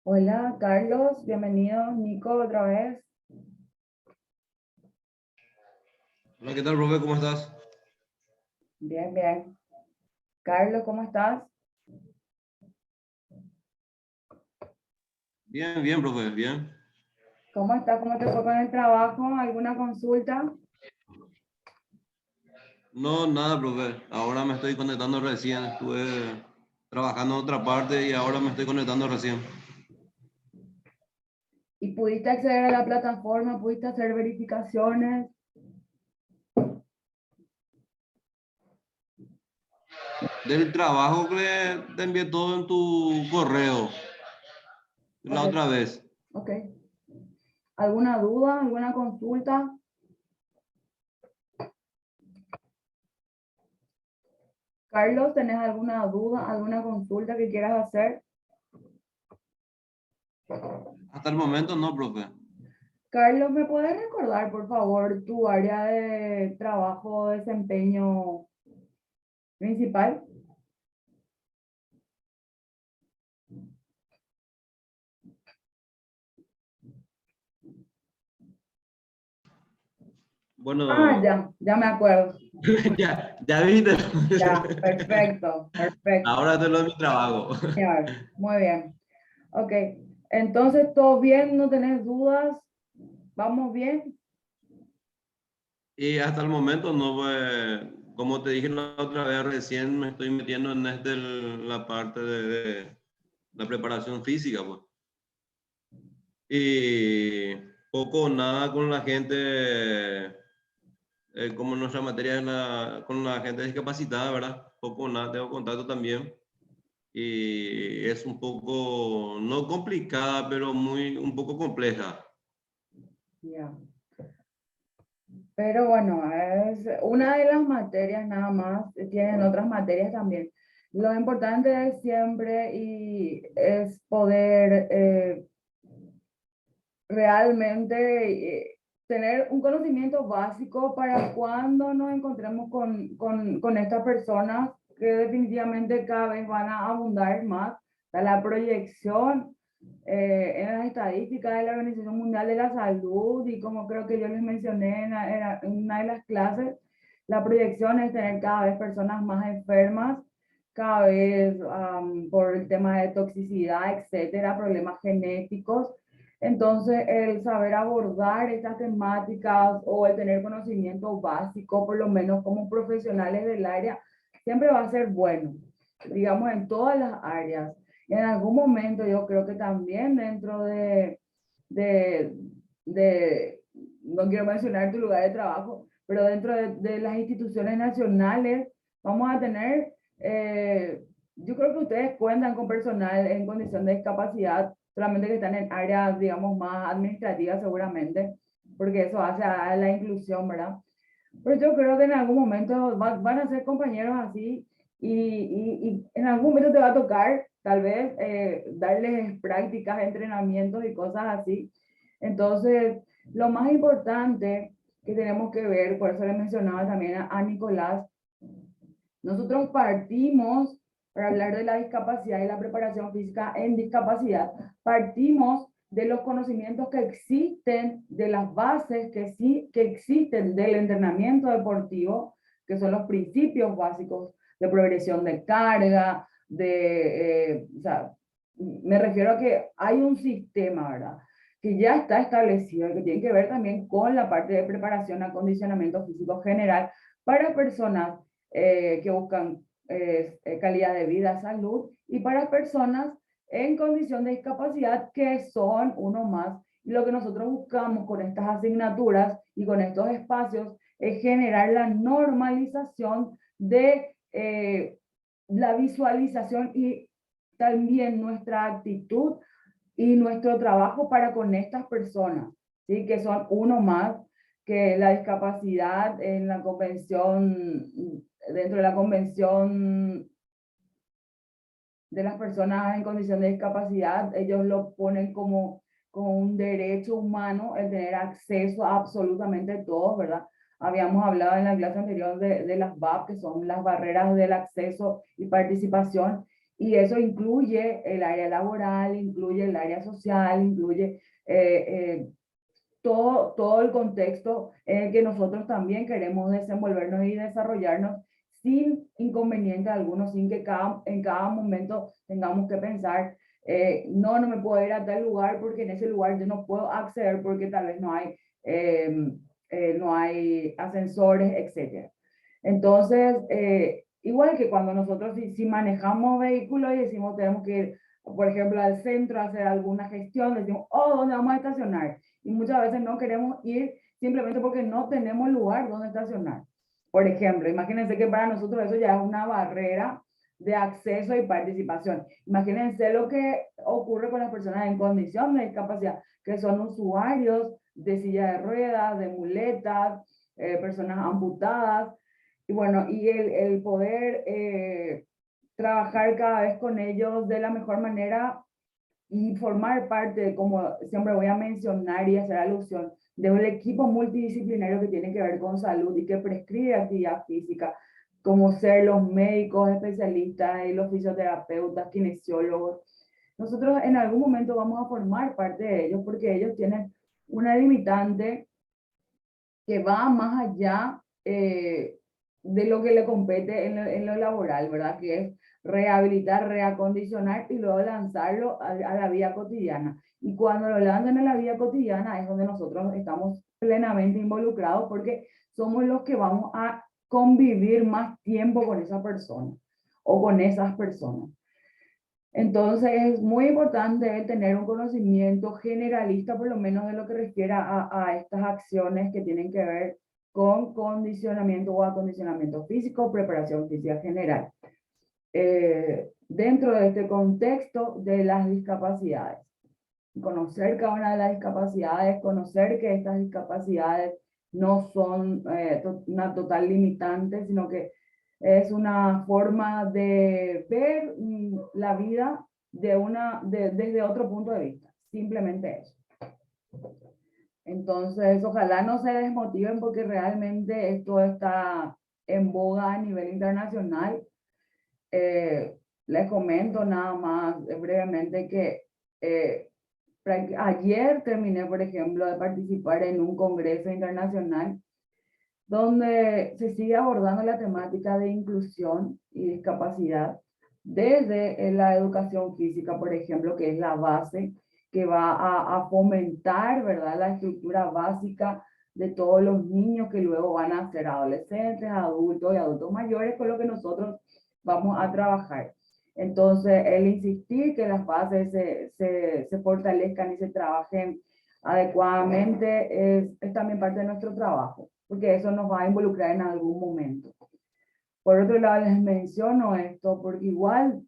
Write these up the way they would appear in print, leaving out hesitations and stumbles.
Hola, Carlos, bienvenido. Nico, otra vez. Hola, ¿qué tal, profe? ¿Cómo estás? Bien, bien. Carlos, ¿cómo estás? Bien, bien, profe, bien. ¿Cómo estás? ¿Cómo te fue con el trabajo? ¿Alguna consulta? No, nada, profe. Ahora me estoy conectando recién. Estuve trabajando en otra parte y ahora me estoy conectando recién. ¿Y pudiste acceder a la plataforma? ¿Pudiste hacer verificaciones? Del trabajo que te envié todo en tu correo la Ok, otra vez. ok. ¿Alguna duda? ¿Alguna consulta? Carlos, ¿tenés alguna duda? ¿Alguna consulta que quieras hacer? Hasta el momento no, profe. Carlos, ¿me puedes recordar, por favor, tu área de trabajo, desempeño principal? Ah, Bueno, ya me acuerdo. ya viste. Ya, perfecto, perfecto. Ahora te lo de mi trabajo. Genial, muy bien. Ok, entonces, ¿todo bien? ¿No tenés dudas? ¿Vamos bien? Y hasta el momento no, pues, como te dije la otra vez, recién me estoy metiendo en la parte de la preparación física, pues. Y poco o nada con la gente, como nuestra materia es con la gente discapacitada, ¿verdad? Poco o nada, tengo contacto también. Y es un poco, no complicada, pero un poco compleja. Ya. Pero bueno, es una de las materias nada más, tienen otras materias también. Lo importante es siempre y es poder realmente tener un conocimiento básico para cuando nos encontremos con estas personas que definitivamente cada vez van a abundar más. La proyección en las estadísticas de la Organización Mundial de la Salud y como creo que yo les mencioné en una de las clases, la proyección es tener cada vez personas más enfermas, cada vez por el tema de toxicidad, etcétera, problemas genéticos. Entonces, el saber abordar estas temáticas o el tener conocimiento básico, por lo menos como profesionales del área, siempre va a ser bueno, digamos, en todas las áreas. En algún momento yo creo que también dentro de, de no quiero mencionar tu lugar de trabajo, pero dentro de las instituciones nacionales vamos a tener, yo creo que ustedes cuentan con personal en condición de discapacidad, solamente que están en áreas, digamos, más administrativas seguramente, porque eso hace a la inclusión, ¿verdad? Pero yo creo que en algún momento van a ser compañeros así y en algún momento te va a tocar tal vez darles prácticas, entrenamientos y cosas así. Entonces, lo más importante que tenemos que ver, por eso le mencionaba también a Nicolás, nosotros partimos, para hablar de la discapacidad y la preparación física en discapacidad, partimos de los conocimientos que existen, de las bases que, sí, que existen del entrenamiento deportivo, que son los principios básicos de progresión de carga, o sea, me refiero a que hay un sistema, ¿verdad? Que ya está establecido, que tiene que ver también con la parte de preparación, acondicionamiento físico general para personas que buscan calidad de vida, salud, y para personas en condición de discapacidad que son uno más. Y lo que nosotros buscamos con estas asignaturas y con estos espacios es generar la normalización de la visualización y también nuestra actitud y nuestro trabajo para con estas personas, ¿sí? Que son uno más, que la discapacidad en la convención, dentro de la convención de las personas en condición de discapacidad, ellos lo ponen como un derecho humano el tener acceso a absolutamente todo, ¿verdad? Habíamos hablado en la clase anterior de las BAP, que son las barreras del acceso y participación, y eso incluye el área laboral, incluye el área social, incluye todo el contexto en el que nosotros también queremos desenvolvernos y desarrollarnos sin inconveniente alguno, sin que en cada momento tengamos que pensar, no me puedo ir a tal lugar porque en ese lugar yo no puedo acceder porque tal vez no hay ascensores, etc. Entonces, igual que cuando nosotros si manejamos vehículos y decimos tenemos que ir, por ejemplo, al centro a hacer alguna gestión, decimos, oh, ¿dónde vamos a estacionar? Y muchas veces no queremos ir simplemente porque no tenemos lugar donde estacionar. Por ejemplo, imagínense que para nosotros eso ya es una barrera de acceso y participación. Imagínense lo que ocurre con las personas en condición de discapacidad, que son usuarios de silla de ruedas, de muletas, personas amputadas. Y bueno, y el poder trabajar cada vez con ellos de la mejor manera y formar parte, como siempre voy a mencionar y hacer alusión, de un equipo multidisciplinario que tiene que ver con salud y que prescribe actividad física, como ser los médicos especialistas y los fisioterapeutas, kinesiólogos. Nosotros en algún momento vamos a formar parte de ellos porque ellos tienen una limitante que va más allá de lo que le compete en lo laboral, ¿verdad? Que es rehabilitar, reacondicionar y luego lanzarlo a la vida cotidiana. Y cuando lo lanzan a la vida cotidiana es donde nosotros estamos plenamente involucrados porque somos los que vamos a convivir más tiempo con esa persona o con esas personas. Entonces es muy importante tener un conocimiento generalista, por lo menos de lo que refiere a estas acciones que tienen que ver con condicionamiento o acondicionamiento físico, preparación física general. Dentro de este contexto de las discapacidades, conocer cada una de las discapacidades, conocer que estas discapacidades no son una total limitante, sino que es una forma de ver la vida desde otro punto de vista, simplemente eso. Entonces, ojalá no se desmotiven porque realmente esto está en boga a nivel internacional. Les comento nada más brevemente que ayer terminé, por ejemplo, de participar en un congreso internacional donde se sigue abordando la temática de inclusión y discapacidad desde la educación física, por ejemplo, que es la base que va a fomentar, ¿verdad?, la estructura básica de todos los niños que luego van a ser adolescentes, adultos y adultos mayores, con lo que nosotros vamos a trabajar. Entonces, el insistir que las bases se fortalezcan y se trabajen adecuadamente es también parte de nuestro trabajo, porque eso nos va a involucrar en algún momento. Por otro lado, les menciono esto porque igual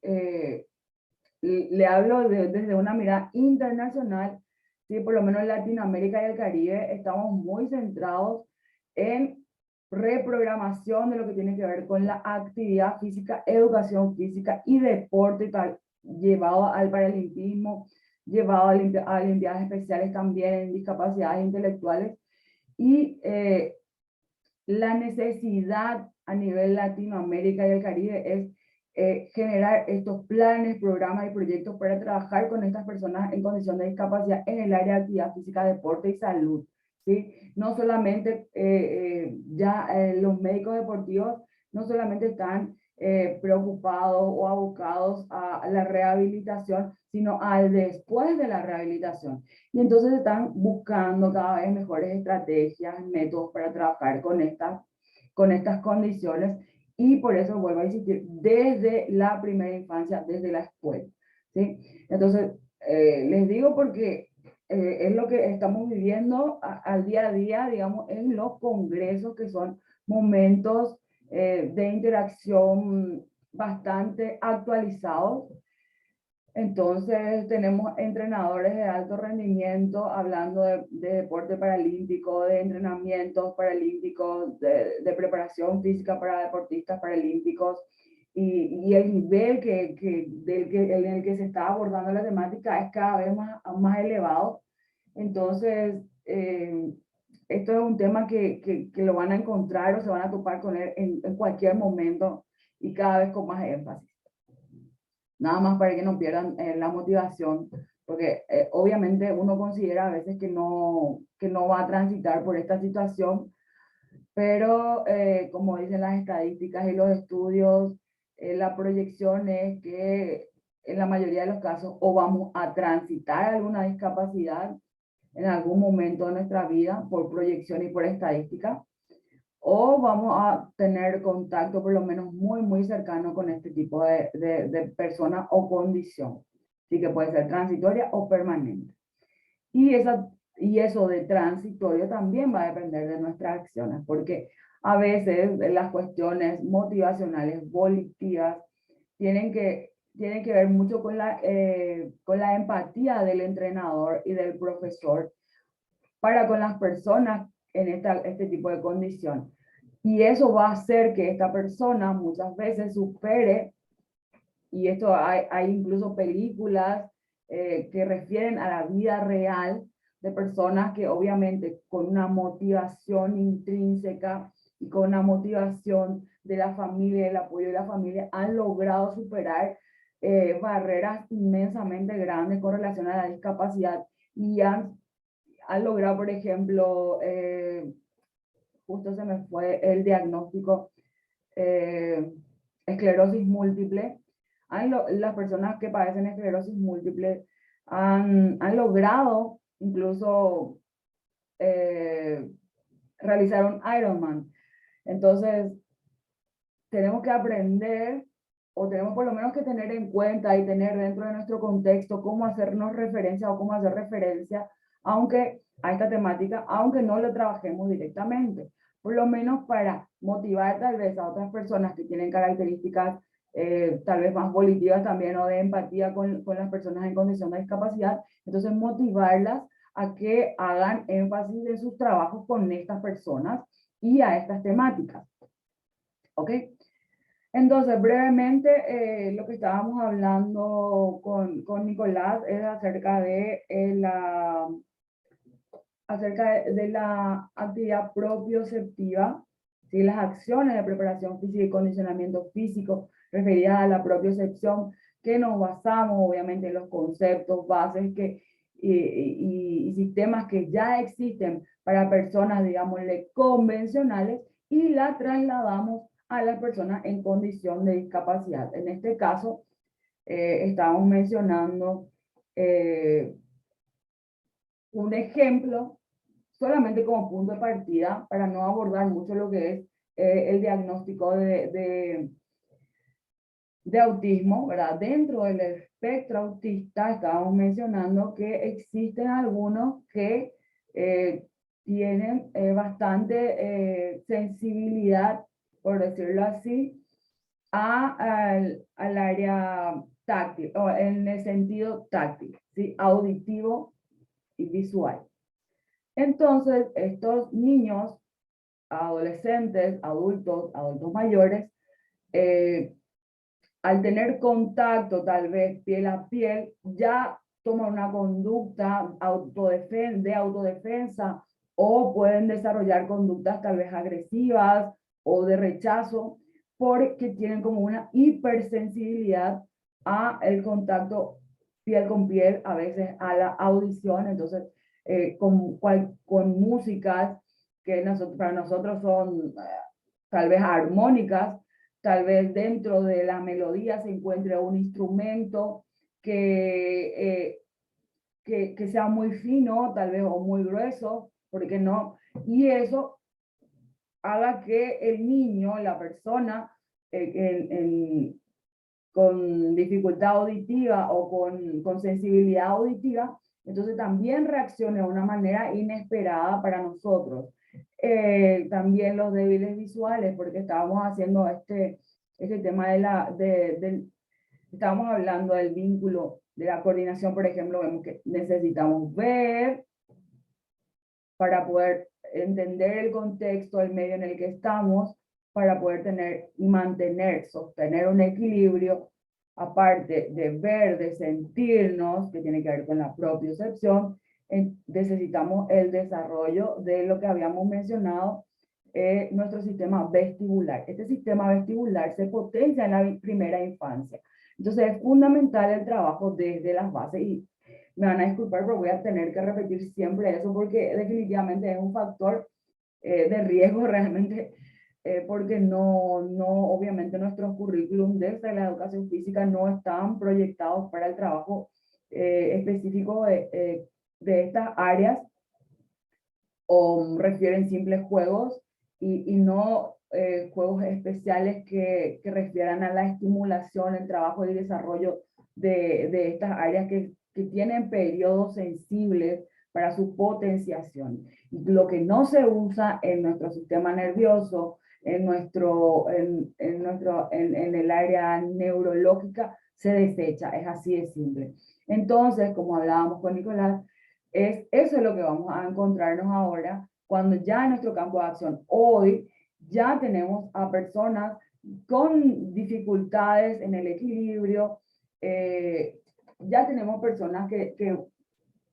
le hablo desde una mirada internacional, ¿sí? Por lo menos en Latinoamérica y el Caribe estamos muy centrados en reprogramación de lo que tiene que ver con la actividad física, educación física y deporte tal, llevado al paralimpismo, llevado a olimpiadas especiales también en discapacidades intelectuales y la necesidad a nivel Latinoamérica y el Caribe es generar estos planes, programas y proyectos para trabajar con estas personas en condición de discapacidad en el área de actividad física, deporte y salud, ¿sí? No solamente los médicos deportivos no solamente están preocupados o abocados a la rehabilitación, sino al después de la rehabilitación. Y entonces están buscando cada vez mejores estrategias, métodos para trabajar con estas condiciones. Y por eso vuelvo a insistir, desde la primera infancia, desde la escuela, ¿sí? Entonces, les digo porque es lo que estamos viviendo al día a día, digamos, en los congresos, que son momentos de interacción bastante actualizados. Entonces tenemos entrenadores de alto rendimiento hablando de deporte paralímpico, de entrenamientos paralímpicos, de preparación física para deportistas paralímpicos, y el nivel en el que se está abordando la temática es cada vez más elevado. Entonces, esto es un tema que lo van a encontrar o se van a topar con él en cualquier momento y cada vez con más énfasis. Nada más para que no pierdan la motivación, porque obviamente uno considera a veces que no va a transitar por esta situación, pero como dicen las estadísticas y los estudios, la proyección es que en la mayoría de los casos o vamos a transitar alguna discapacidad en algún momento de nuestra vida por proyección y por estadística, o vamos a tener contacto por lo menos muy cercano con este tipo de persona o condición. Así que puede ser transitoria o permanente. Y eso de transitorio también va a depender de nuestras acciones, porque a veces las cuestiones motivacionales, volitivas, tienen que ver mucho con la empatía del entrenador y del profesor para con las personas en este tipo de condición. Y eso va a hacer que esta persona muchas veces supere, y esto hay incluso películas que refieren a la vida real de personas que obviamente con una motivación intrínseca y con una motivación de la familia, el apoyo de la familia, han logrado superar barreras inmensamente grandes con relación a la discapacidad y han logrado, por ejemplo, justo se me fue el diagnóstico, eh, esclerosis múltiple. Las personas que padecen esclerosis múltiple han logrado incluso eh, realizar un Ironman. Entonces, tenemos que aprender, o tenemos por lo menos que tener en cuenta y tener dentro de nuestro contexto cómo hacernos referencia o cómo hacer referencia a esta temática, aunque no lo trabajemos directamente. Por lo menos para motivar tal vez a otras personas que tienen características tal vez más volitivas también, o de empatía con las personas en condición de discapacidad. Entonces, motivarlas a que hagan énfasis en sus trabajos con estas personas y a estas temáticas. ¿Ok? Entonces, brevemente, lo que estábamos hablando con Nicolás es acerca de la actividad propioceptiva, ¿sí? Las acciones de preparación física y condicionamiento físico referidas a la propiocepción, que nos basamos obviamente en los conceptos, bases y sistemas que ya existen para personas, digámosle, convencionales, y la trasladamos a las personas en condición de discapacidad. En este caso, estábamos mencionando un ejemplo solamente como punto de partida para no abordar mucho lo que es el diagnóstico de autismo, ¿verdad? Dentro del espectro autista estábamos mencionando que existen algunos que tienen bastante sensibilidad, por decirlo así, al área táctil, o en el sentido táctil, ¿sí? Auditivo y visual. Entonces, estos niños, adolescentes, adultos mayores, al tener contacto tal vez piel a piel, ya toman una conducta de autodefensa, o pueden desarrollar conductas tal vez agresivas o de rechazo, porque tienen como una hipersensibilidad a el contacto piel con piel, a veces a la audición. Entonces, con músicas que para nosotros son tal vez armónicas, tal vez dentro de la melodía se encuentre un instrumento que sea muy fino, tal vez, o muy grueso, porque no, y eso haga que el niño, la persona, con dificultad auditiva o con sensibilidad auditiva, entonces también reaccione de una manera inesperada para nosotros. También los débiles visuales, porque estábamos haciendo este tema estábamos hablando del vínculo de la coordinación, por ejemplo, vemos que necesitamos ver para poder entender el contexto, el medio en el que estamos, para poder tener y mantener, sostener un equilibrio, aparte de ver, de sentirnos, que tiene que ver con la propiocepción, necesitamos el desarrollo de lo que habíamos mencionado, nuestro sistema vestibular. Este sistema vestibular se potencia en la primera infancia. Entonces es fundamental el trabajo desde las bases y me van a disculpar, pero voy a tener que repetir siempre eso porque definitivamente es un factor de riesgo realmente, porque obviamente nuestros currículum desde la educación física no están proyectados para el trabajo específico de estas áreas, o refieren simples juegos y no juegos especiales que refieran a la estimulación, el trabajo y desarrollo de estas áreas que tienen periodos sensibles para su potenciación. Y lo que no se usa en nuestro sistema nervioso, en el área neurológica, se desecha, es así de simple. Entonces, como hablábamos con Nicolás, eso es lo que vamos a encontrarnos ahora cuando ya en nuestro campo de acción, hoy ya tenemos a personas con dificultades en el equilibrio, ya tenemos personas que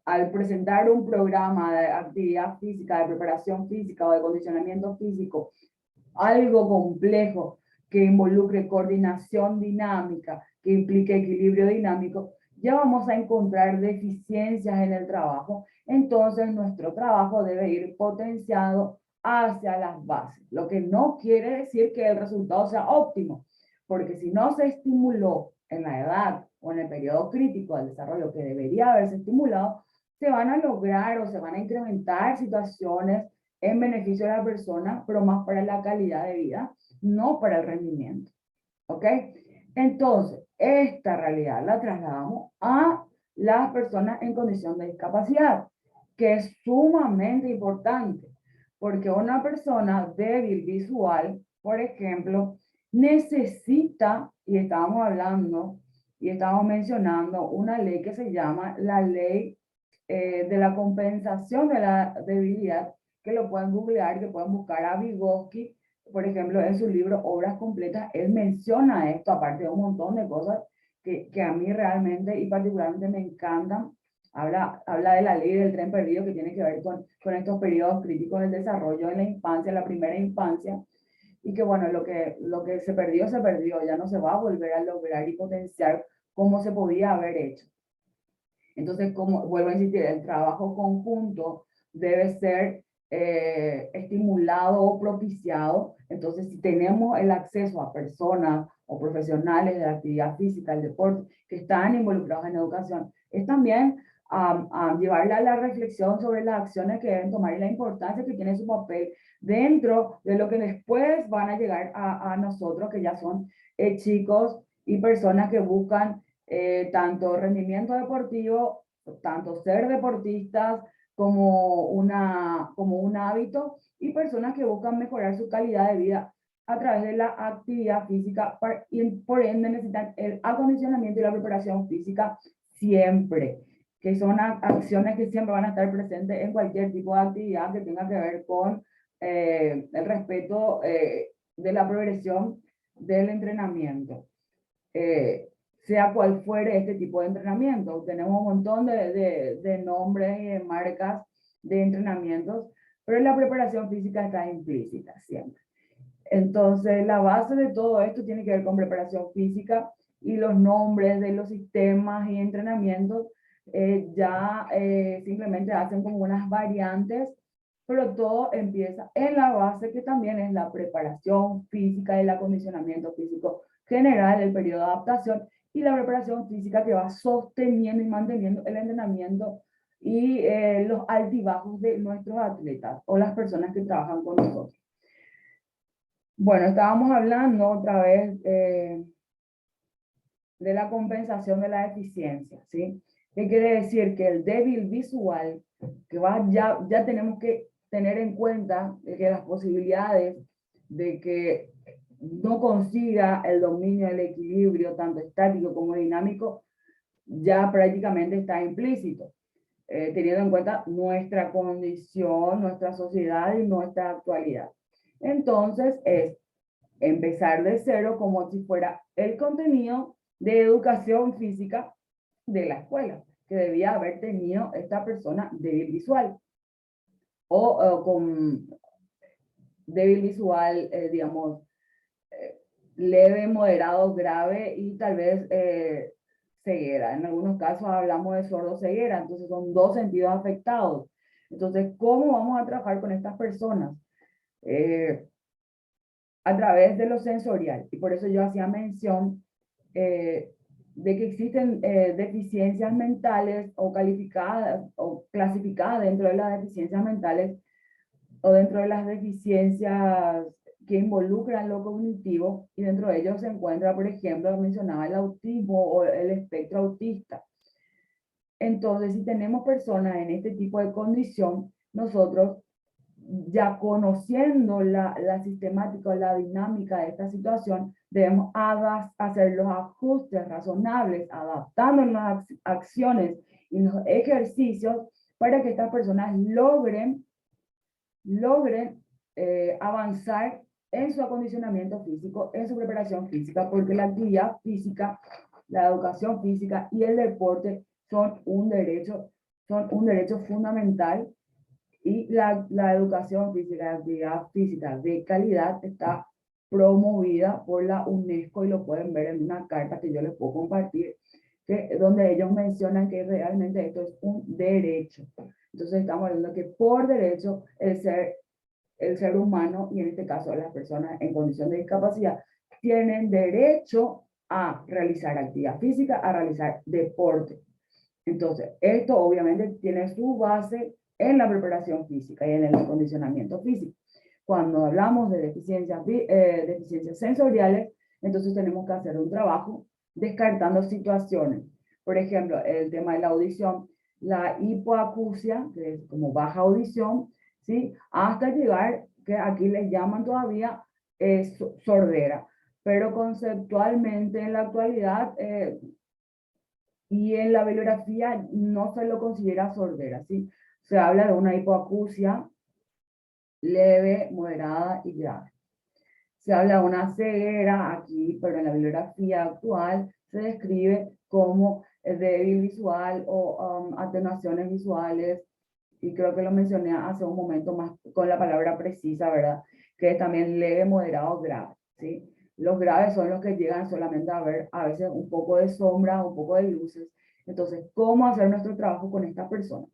al presentar un programa de actividad física, de preparación física o de condicionamiento físico, algo complejo que involucre coordinación dinámica, que implique equilibrio dinámico, ya vamos a encontrar deficiencias en el trabajo. Entonces nuestro trabajo debe ir potenciado hacia las bases, lo que no quiere decir que el resultado sea óptimo, porque si no se estimuló en la edad o en el periodo crítico del desarrollo que debería haberse estimulado, se van a lograr o se van a incrementar situaciones en beneficio de la persona, pero más para la calidad de vida, no para el rendimiento. ¿Ok? Entonces, esta realidad la trasladamos a las personas en condición de discapacidad, que es sumamente importante, porque una persona débil visual, por ejemplo, necesita, y estábamos hablando, y estábamos mencionando una ley que se llama la ley de la compensación de la debilidad, que lo pueden googlear, que pueden buscar a Vygotsky, por ejemplo, en su libro Obras Completas, él menciona esto, aparte de un montón de cosas que a mí realmente y particularmente me encantan. Habla de la ley del tren perdido, que tiene que ver con estos periodos críticos del desarrollo en la infancia, la primera infancia, y que bueno, lo que se perdió, ya no se va a volver a lograr y potenciar como se podía haber hecho. Entonces, como vuelvo a insistir, el trabajo conjunto debe ser estimulado o propiciado. Entonces, si tenemos el acceso a personas o profesionales de la actividad física, el deporte, que están involucrados en educación, es también llevarla a la reflexión sobre las acciones que deben tomar y la importancia que tiene su papel dentro de lo que después van a llegar a nosotros, que ya son chicos y personas que buscan tanto rendimiento deportivo, tanto ser deportistas como un hábito, y personas que buscan mejorar su calidad de vida a través de la actividad física y por ende necesitan el acondicionamiento y la preparación física siempre, que son acciones que siempre van a estar presentes en cualquier tipo de actividad que tenga que ver con el respeto de la progresión del entrenamiento. Sea cual fuere este tipo de entrenamiento. Tenemos un montón de nombres y de marcas de entrenamientos, pero la preparación física está implícita siempre. Entonces, la base de todo esto tiene que ver con preparación física, y los nombres de los sistemas y entrenamientos simplemente hacen como unas variantes, pero todo empieza en la base que también es la preparación física y el acondicionamiento físico general, el periodo de adaptación y la preparación física que va sosteniendo y manteniendo el entrenamiento y los altibajos de nuestros atletas o las personas que trabajan con nosotros. Bueno, estábamos hablando otra vez de la compensación de la deficiencia, ¿sí? ¿Qué quiere decir? Que el débil visual, ya tenemos que tener en cuenta que las posibilidades de que no consiga el dominio del equilibrio, tanto estático como dinámico, ya prácticamente está implícito, teniendo en cuenta nuestra condición, nuestra sociedad y nuestra actualidad. Entonces, es empezar de cero como si fuera el contenido de educación física de la escuela, que debía haber tenido esta persona débil visual o con débil visual, digamos, leve, moderado, grave y tal vez ceguera. En algunos casos hablamos de sordo-ceguera, entonces son dos sentidos afectados. Entonces, ¿cómo vamos a trabajar con estas personas? A través de lo sensorial. Y por eso yo hacía mención de que existen deficiencias mentales o calificadas o clasificadas dentro de las deficiencias mentales o dentro de las deficiencias que involucran lo cognitivo, y dentro de ellos se encuentra, por ejemplo, mencionaba el autismo o el espectro autista. Entonces, si tenemos personas en este tipo de condición, nosotros ya conociendo la sistemática o la dinámica de esta situación, debemos hacer los ajustes razonables, adaptando las acciones y los ejercicios para que estas personas logren avanzar en su acondicionamiento físico, en su preparación física, porque la actividad física, la educación física y el deporte son un derecho fundamental, y la educación física, la actividad física de calidad está promovida por la UNESCO, y lo pueden ver en una carta que yo les puedo compartir, donde ellos mencionan que realmente esto es un derecho. Entonces estamos hablando que por derecho el ser humano, y en este caso las personas en condición de discapacidad, tienen derecho a realizar actividad física, a realizar deporte. Entonces, esto obviamente tiene su base en la preparación física y en el acondicionamiento físico. Cuando hablamos de deficiencias sensoriales, entonces tenemos que hacer un trabajo descartando situaciones. Por ejemplo, el tema de la audición, la hipoacusia, que es como baja audición, ¿sí? Hasta llegar, que aquí les llaman todavía sordera. Pero conceptualmente en la actualidad y en la bibliografía no se lo considera sordera, ¿sí? Se habla de una hipoacusia leve, moderada y grave. Se habla de una ceguera aquí, pero en la bibliografía actual se describe como débil visual o atenuaciones visuales, y creo que lo mencioné hace un momento más con la palabra precisa, ¿verdad? Que es también leve, moderado, grave, ¿sí? Los graves son los que llegan solamente a ver a veces un poco de sombra, un poco de luces. Entonces, ¿cómo hacer nuestro trabajo con estas personas?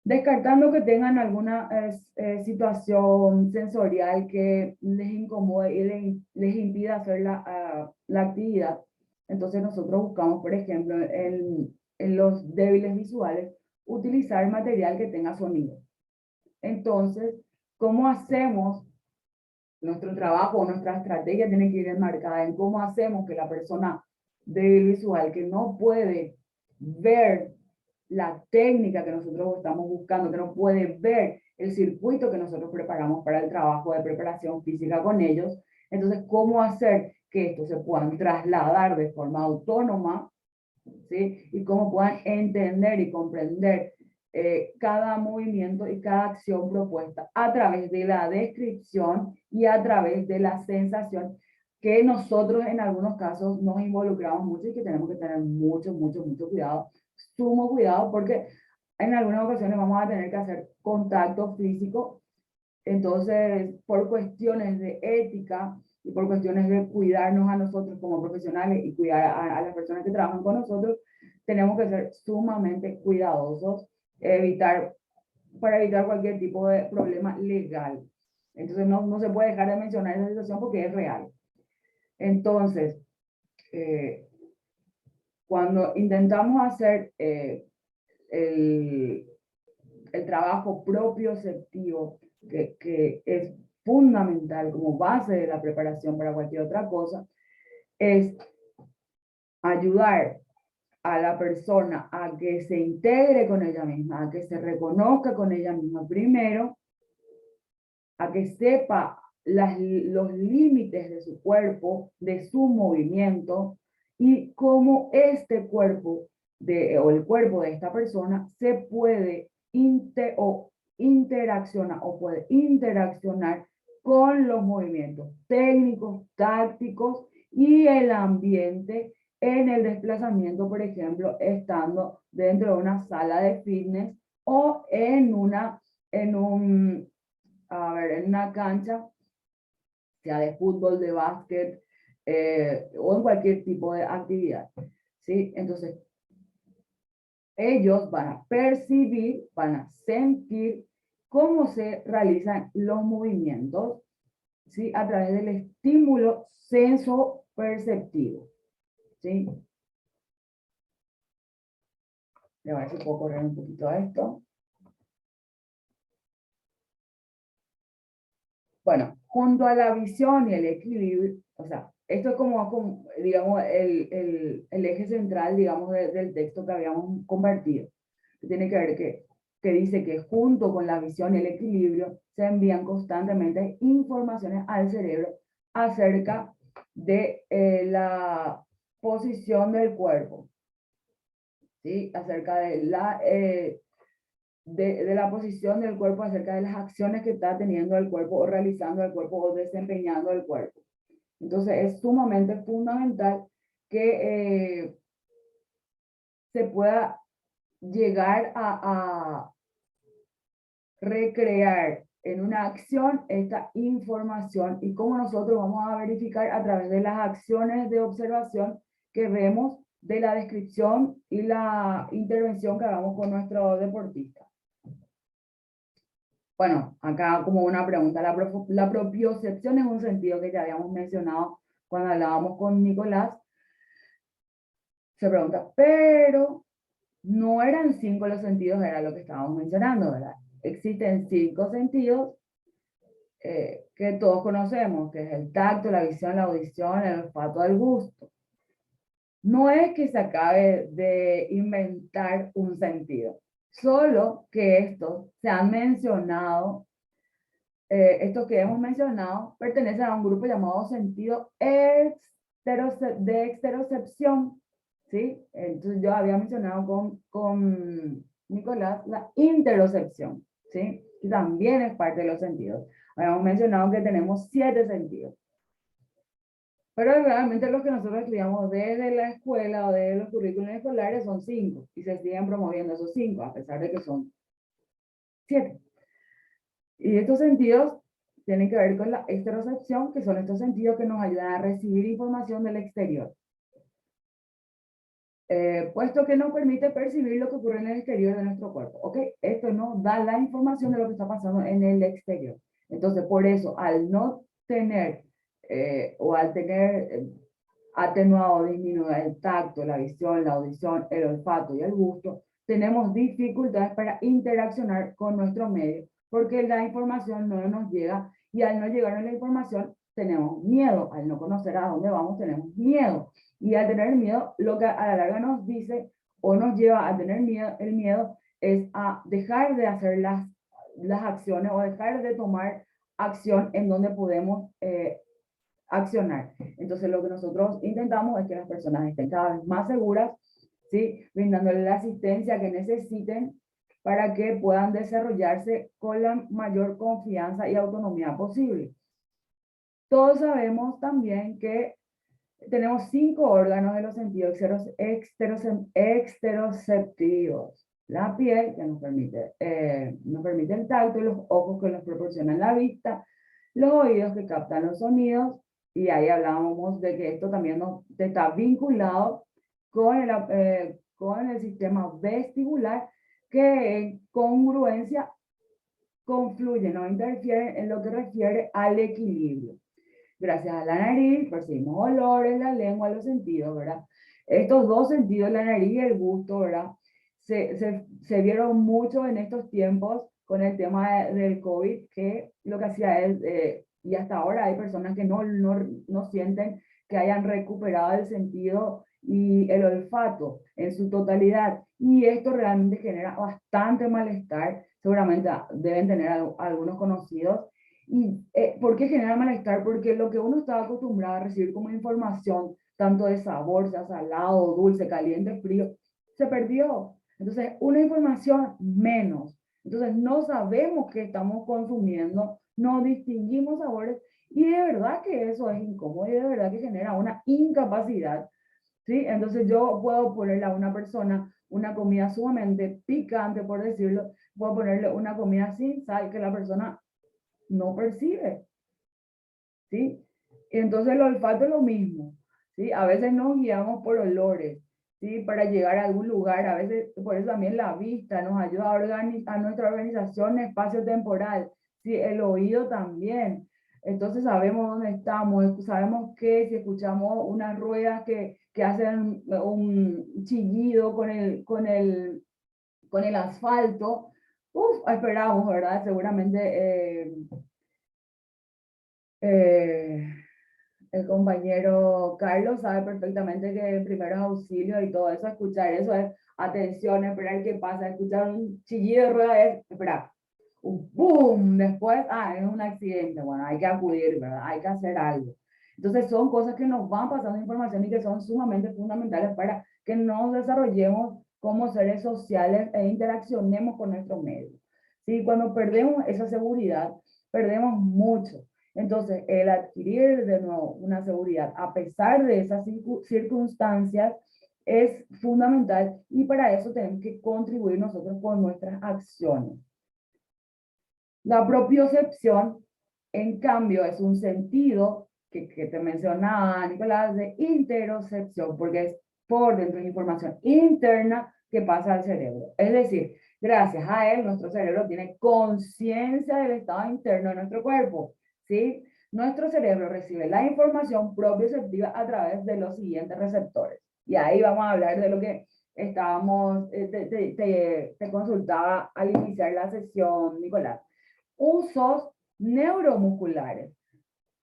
Descartando que tengan alguna situación sensorial que les incomode y les impida hacer la actividad. Entonces nosotros buscamos, por ejemplo, en los débiles visuales, utilizar material que tenga sonido. Entonces, ¿cómo hacemos nuestro trabajo o nuestra estrategia? Tiene que ir enmarcada en cómo hacemos que la persona débil visual, que no puede ver la técnica que nosotros estamos buscando, que no puede ver el circuito que nosotros preparamos para el trabajo de preparación física con ellos, entonces, ¿cómo hacer que estos se puedan trasladar de forma autónoma, ¿sí? Y cómo puedan entender y comprender cada movimiento y cada acción propuesta a través de la descripción y a través de la sensación, que nosotros en algunos casos nos involucramos mucho y que tenemos que tener mucho cuidado, sumo cuidado, porque en algunas ocasiones vamos a tener que hacer contacto físico. Entonces, por cuestiones de ética y por cuestiones de cuidarnos a nosotros como profesionales y cuidar a las personas que trabajan con nosotros, tenemos que ser sumamente cuidadosos, para evitar cualquier tipo de problema legal. Entonces no se puede dejar de mencionar esa situación porque es real. Entonces, cuando intentamos hacer el trabajo propioceptivo, que es fundamental como base de la preparación para cualquier otra cosa, es ayudar a la persona a que se integre con ella misma, a que se reconozca con ella misma primero, a que sepa los límites de su cuerpo, de su movimiento, y cómo este cuerpo o el cuerpo de esta persona se puede interaccionar o puede interaccionar con los movimientos técnicos, tácticos y el ambiente en el desplazamiento, por ejemplo, estando dentro de una sala de fitness o en una cancha, sea de fútbol, de básquet, o en cualquier tipo de actividad, ¿sí? Entonces, ellos van a percibir, van a sentir cómo se realizan los movimientos, ¿sí? A través del estímulo senso-perceptivo, ¿sí? Voy a ver si puedo correr un poquito a esto. Bueno, junto a la visión y el equilibrio, o sea, esto es como digamos, el eje central, digamos, del texto que habíamos compartido, que tiene que ver que dice que junto con la visión y el equilibrio se envían constantemente informaciones al cerebro acerca de la posición del cuerpo, ¿sí? Acerca de la posición del cuerpo, acerca de las acciones que está teniendo el cuerpo o realizando el cuerpo o desempeñando el cuerpo. Entonces es sumamente fundamental que se pueda llegar a recrear en una acción esta información y cómo nosotros vamos a verificar a través de las acciones de observación que vemos de la descripción y la intervención que hagamos con nuestro deportista. Bueno, acá como una pregunta, la propiocepción es un sentido que ya habíamos mencionado cuando hablábamos con Nicolás. Se pregunta, pero no eran 5 los sentidos, era lo que estábamos mencionando, ¿verdad? Existen 5 sentidos que todos conocemos, que es el tacto, la visión, la audición, el olfato, el gusto. No es que se acabe de inventar un sentido, solo que estos se han mencionado. Estos que hemos mencionado pertenecen a un grupo llamado sentido de exterocepción, ¿sí? Entonces yo había mencionado con Nicolás la interocepción, ¿sí? Y también es parte de los sentidos. Habíamos mencionado que tenemos 7 sentidos. Pero realmente los que nosotros estudiamos desde la escuela o desde los currículos escolares son 5 y se siguen promoviendo esos 5 a pesar de que son 7. Y estos sentidos tienen que ver con la exterocepción, que son estos sentidos que nos ayudan a recibir información del exterior. Puesto que nos permite percibir lo que ocurre en el exterior de nuestro cuerpo. ¿Ok? Esto nos da la información de lo que está pasando en el exterior. Entonces, por eso, al no tener o al tener atenuado o disminuido el tacto, la visión, la audición, el olfato y el gusto, tenemos dificultades para interaccionar con nuestro medio, porque la información no nos llega, y al no llegar la información tenemos miedo, al no conocer a dónde vamos tenemos miedo, y al tener miedo lo que a la larga nos dice o nos lleva a tener miedo, el miedo es a dejar de hacer las acciones o dejar de tomar acción en donde podemos accionar. Entonces lo que nosotros intentamos es que las personas estén cada vez más seguras, ¿sí? Brindándole la asistencia que necesiten para que puedan desarrollarse con la mayor confianza y autonomía posible. Todos sabemos también que tenemos 5 órganos de los sentidos exteroceptivos. La piel, que nos permite el tacto, los ojos que nos proporcionan la vista, los oídos que captan los sonidos, Y ahí hablábamos de que esto también está vinculado con el sistema vestibular, que en congruencia confluye, no interfiere en lo que refiere al equilibrio. Gracias a la nariz percibimos olores, la lengua, los sentidos, ¿verdad? Estos dos sentidos, la nariz y el gusto, ¿verdad? Se vieron mucho en estos tiempos con el tema del COVID, que lo que hacía es, y hasta ahora hay personas que no sienten que hayan recuperado el sentido y el olfato en su totalidad. Y esto realmente genera bastante malestar. Seguramente deben tener algunos conocidos. ¿Y por qué genera malestar? Porque lo que uno estaba acostumbrado a recibir como información, tanto de sabor, sea salado, dulce, caliente, frío, se perdió. Entonces, una información menos. Entonces, no sabemos qué estamos consumiendo, no distinguimos sabores y de verdad que eso es incómodo y de verdad que genera una incapacidad, ¿sí? Entonces, yo puedo ponerle a una persona una comida sumamente picante, por decirlo, puedo ponerle una comida sin sal que la persona no percibe, ¿sí? Entonces el olfato es lo mismo, ¿sí? A veces nos guiamos por olores, ¿sí? Para llegar a algún lugar, a veces, por eso también la vista nos ayuda a organizar nuestra organización espacio-temporal, ¿sí? El oído también. Entonces sabemos dónde estamos, sabemos que si escuchamos unas ruedas que hacen un chillido con el asfalto, esperamos, ¿verdad? Seguramente eh, el compañero Carlos sabe perfectamente que en primeros auxilios y todo eso, escuchar eso es atención, esperar qué pasa, escuchar un chillido de rueda es esperar. Un boom, después, es un accidente, bueno, hay que acudir, ¿verdad? Hay que hacer algo. Entonces son cosas que nos van pasando información y que son sumamente fundamentales para que nos desarrollemos como seres sociales e interaccionemos con nuestro medio. ¿Sí? Cuando perdemos esa seguridad, perdemos mucho. Entonces, el adquirir de nuevo una seguridad a pesar de esas circunstancias es fundamental y para eso tenemos que contribuir nosotros con nuestras acciones. La propiocepción, en cambio, es un sentido que te mencionaba, Nicolás, de interocepción, porque es por dentro de información interna que pasa al cerebro. Es decir, gracias a él, nuestro cerebro tiene conciencia del estado interno de nuestro cuerpo, ¿sí? Nuestro cerebro recibe la información propioceptiva a través de los siguientes receptores. Y ahí vamos a hablar de lo que estábamos, te consultaba al iniciar la sesión, Nicolás. Usos neuromusculares.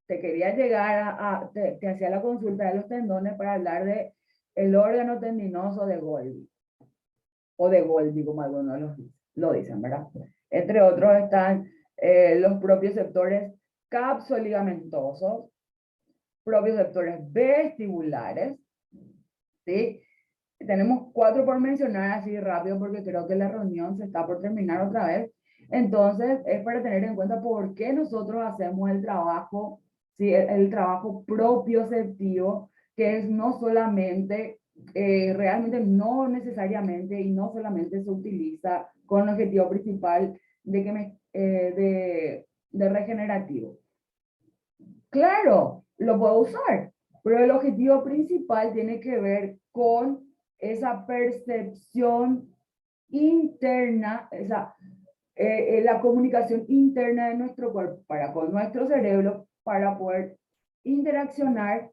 Te quería llegar te hacía la consulta de los tendones para hablar de el órgano tendinoso de Golgi, o de Golgi, como algunos lo dicen, ¿verdad? Entre otros están los propioceptores capsoligamentosos, propioceptores vestibulares, ¿sí? Tenemos 4 por mencionar así rápido porque creo que la reunión se está por terminar otra vez. Entonces, es para tener en cuenta por qué nosotros hacemos el trabajo, ¿sí? El trabajo propioceptivo, que es no solamente, realmente no necesariamente y no solamente se utiliza con el objetivo principal de regenerativo. Claro, lo puedo usar, pero el objetivo principal tiene que ver con esa percepción interna, la comunicación interna de nuestro cuerpo para con nuestro cerebro, para poder interaccionar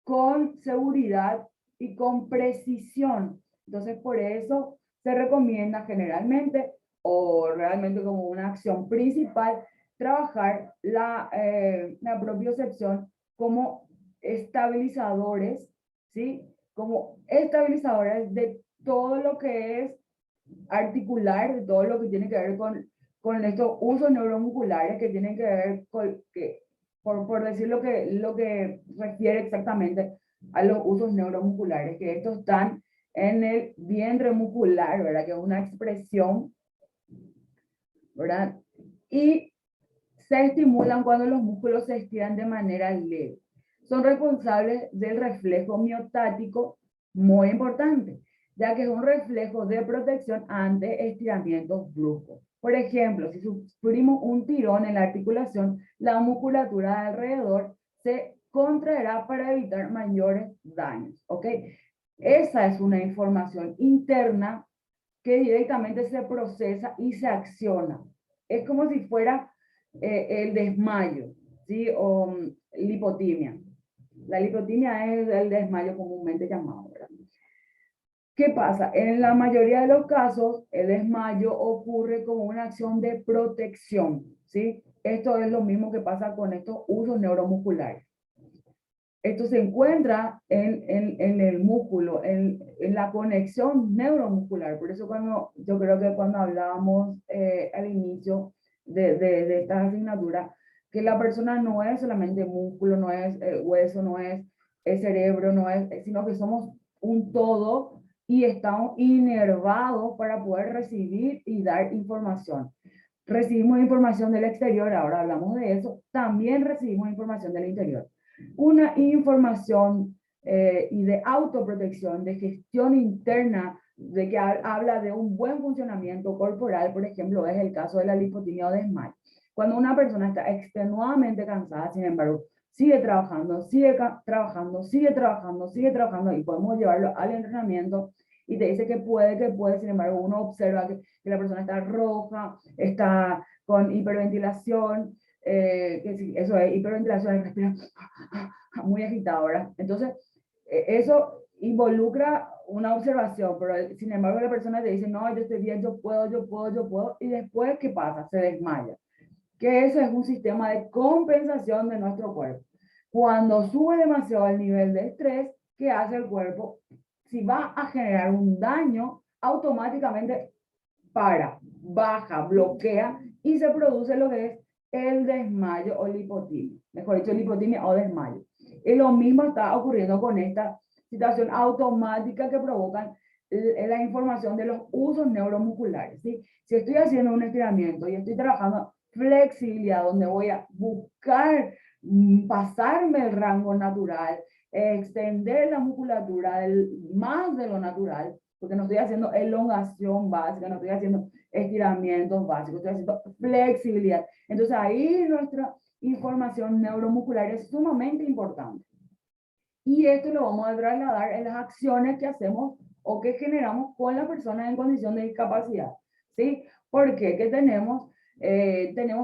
con seguridad y con precisión. Entonces, por eso se recomienda generalmente o realmente como una acción principal trabajar la propiocepción como estabilizadores, ¿sí? Como estabilizadores de todo lo que es articular, de todo lo que tiene que ver con estos usos neuromusculares que tienen que ver con, por decir lo que refiere exactamente a los usos neuromusculares, que estos están en el vientre muscular, ¿verdad? Que es una expresión, ¿verdad? Y se estimulan cuando los músculos se estiran de manera leve. Son responsables del reflejo miotático, muy importante, ya que es un reflejo de protección ante estiramientos bruscos. Por ejemplo, si sufrimos un tirón en la articulación, la musculatura de alrededor se contraerá para evitar mayores daños, ¿ok? Esa es una información interna que directamente se procesa y se acciona. Es como si fuera el desmayo, ¿sí? O lipotimia. La lipotimia es el desmayo comúnmente llamado, ¿verdad? ¿Qué pasa? En la mayoría de los casos, el desmayo ocurre como una acción de protección, ¿sí? Esto es lo mismo que pasa con estos usos neuromusculares. Esto se encuentra en el músculo, en la conexión neuromuscular. Por eso yo creo que cuando hablábamos al inicio de esta asignatura, que la persona no es solamente músculo, no es hueso, no es el cerebro, no es, sino que somos un todo y estamos inervados para poder recibir y dar información. Recibimos información del exterior, ahora hablamos de eso, también recibimos información del interior. Una información y de autoprotección, de gestión interna, de que habla de un buen funcionamiento corporal, por ejemplo, es el caso de la lipotimia o desmayo. Cuando una persona está extenuadamente cansada, sin embargo, sigue trabajando, sigue trabajando, sigue trabajando, sigue trabajando, y podemos llevarlo al entrenamiento y te dice que puede, sin embargo, uno observa que la persona está roja, está con hiperventilación, que sí, eso es hiperventilación, respira muy agitadora. Entonces, eso involucra una observación, pero sin embargo la persona te dice, no, yo estoy bien, yo puedo, y después, ¿qué pasa? Se desmaya. Que eso es un sistema de compensación de nuestro cuerpo. Cuando sube demasiado el nivel de estrés, ¿qué hace el cuerpo? Si va a generar un daño, automáticamente baja, bloquea y se produce lo que es el desmayo o lipotimia. Mejor dicho, lipotimia o desmayo. Y lo mismo está ocurriendo con esta situación automática que provocan la información de los usos neuromusculares. ¿Sí? Si estoy haciendo un estiramiento y estoy trabajando flexibilidad, donde voy a buscar pasarme el rango natural, extender la musculatura más de lo natural, porque no estoy haciendo elongación básica, no estoy haciendo estiramientos básicos, estoy haciendo flexibilidad. Entonces ahí nuestra información neuromuscular es sumamente importante. Y esto lo vamos a trasladar en las acciones que hacemos o que generamos con las personas en condición de discapacidad. ¿Sí? Porque que tenemos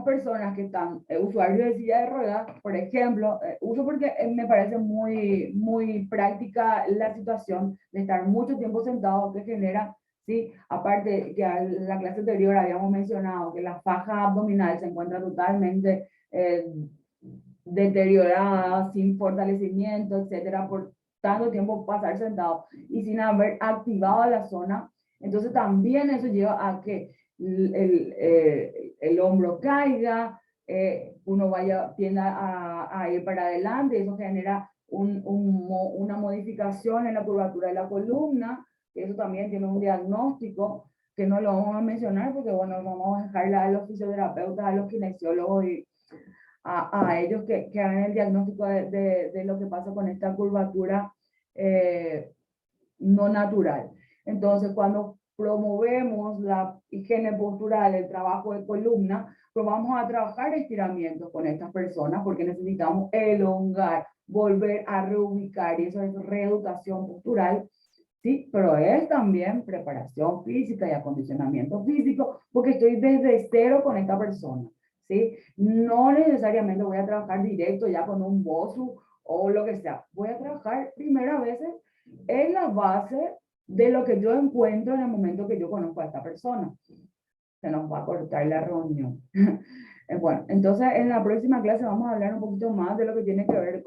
personas que están usuarios de silla de ruedas, por ejemplo, uso porque me parece muy práctica la situación de estar mucho tiempo sentado que genera, ¿sí? Aparte que en la clase anterior habíamos mencionado que la faja abdominal se encuentra totalmente deteriorada, sin fortalecimiento, etcétera, por tanto tiempo pasar sentado y sin haber activado la zona. Entonces también eso lleva a que el hombro caiga, uno tienda a ir para adelante, y eso genera una modificación en la curvatura de la columna, que eso también tiene un diagnóstico que no lo vamos a mencionar porque, bueno, vamos a dejarle a los fisioterapeutas, a los kinesiólogos y a ellos que hagan el diagnóstico de lo que pasa con esta curvatura no natural. Entonces, cuando promovemos la higiene postural, el trabajo de columna, pues vamos a trabajar estiramientos con estas personas porque necesitamos elongar, volver a reubicar, y eso es reeducación postural, ¿sí? Pero es también preparación física y acondicionamiento físico, porque estoy desde cero con esta persona, ¿sí? No necesariamente voy a trabajar directo ya con un BOSU o lo que sea. Voy a trabajar primero a veces en la base de lo que yo encuentro en el momento que yo conozco a esta persona. Se nos va a cortar la reunión. Bueno, entonces en la próxima clase vamos a hablar un poquito más de lo que tiene que ver